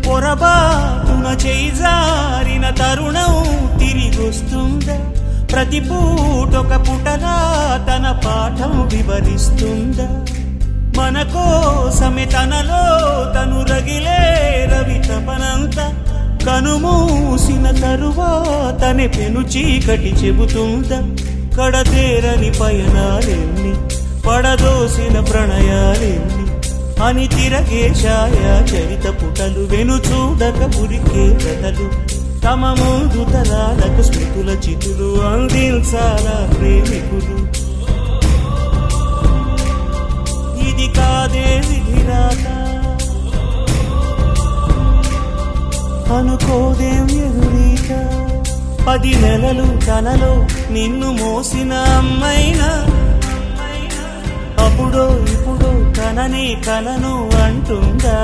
పొరబాటున చేజారిన తరుణం తిరిగొస్తుందా ప్రతి పూటొక పుటలా తన పాఠం వివరిస్తుందా మన కోసమే తనలో తను రగిలే రవి తపనంత కనుమూసిన తరువాతనే పెను చీకటి చెబుతుందా కడతేరని పయనాలెన్ని పడదోసిన ప్రణయాలెన్ని అని తిరగే ఛాయా చరిత పుటలు వెను చూడక ఉరికే కథలు తమ ముందు తరాలకు స్మృతుల చితులు అందించాలా ప్రేమికులు ఇది కాదే విధిరాత అనుకోదేం ఎదురీత 10 నెలలు తనలో నిన్ను మోసిన అమ్మైనా అప్పుడో ఇప్పుడో తనని కలను అంటుందా